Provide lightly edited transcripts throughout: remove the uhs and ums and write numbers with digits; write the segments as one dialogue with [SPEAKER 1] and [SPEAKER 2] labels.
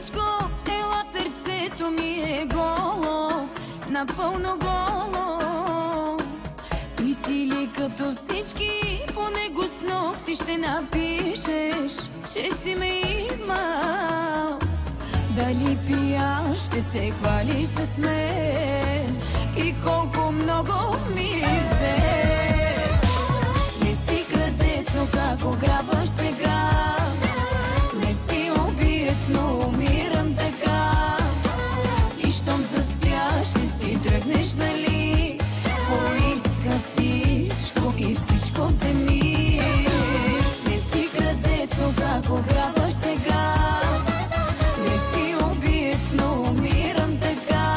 [SPEAKER 1] всичко, ела сърцето ми е голо, напълно голо. И ти ли като всички по него с ногти ще напишеш, че си ме имал? Дали пиян ще се хвали с мен и колко много ми взе? Не си къдесно, как ограбваш сега. Не си убиец, но умирам така. И щом заспяш, не си тръгнеш, нали? Поиска всичко и всичко вземи. Не си къдесно, как ограбваш сега. Не си убиец, но умирам така.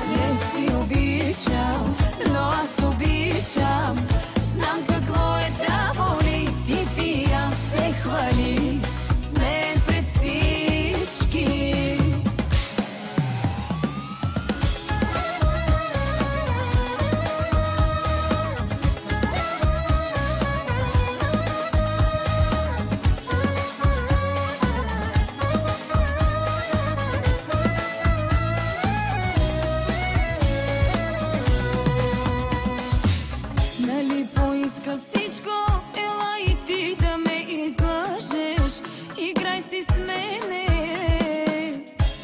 [SPEAKER 1] Не си обичам, но аз обичам. Знам какво е да боли. Ти пиян се хвали с мен пред всички. Нали поиска всичко, ела и ти да ме излъжеш. Играй си с мене.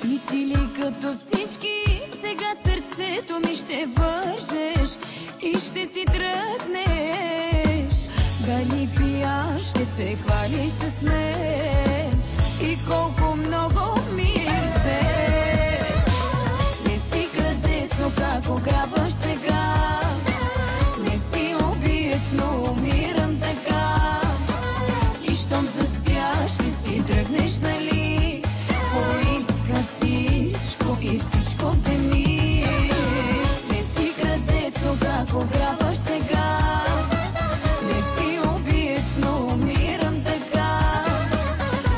[SPEAKER 1] И ти ли като всички, сега сърцето ми ще вържеш и ще си тръгнеш. Дали пиян ще се хвали с мен и колко много ми взе? Не си къдесно, как ограбваш сега. Но умирам така. И щом заспяш, не си тръгнеш, нали? Поиска всичко и всичко вземи. Не си къдесно, как ограбваш сега. Не си убиец, но умирам така.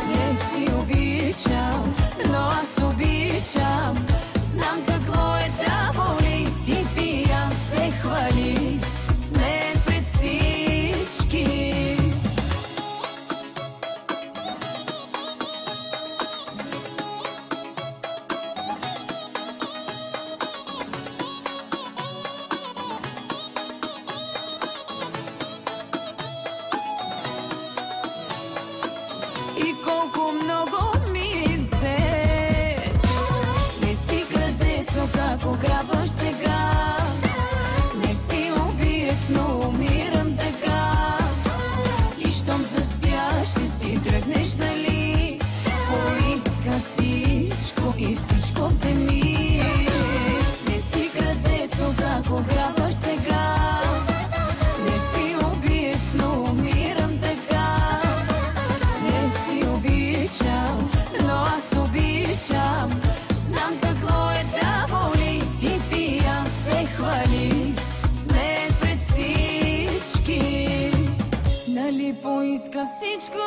[SPEAKER 1] Не си обичам, но аз обичам. Знам какво е да боли. Ти пиян се хвали с мен пред всички. И колко много ми взе. Не си къдесно, как ограбваш сега. Не си убиец, но умирам така. И щом заспяш, не си тръгнеш, нали? Поиска всичко и всичко вземи. Не си къдесно, как ограбваш сега. Не си убиец, но умирам така. Не си обичам, но аз обичам. Знам какво е да боли. Ти пиян се хвали с мен пред всички. Нали поиска всичко,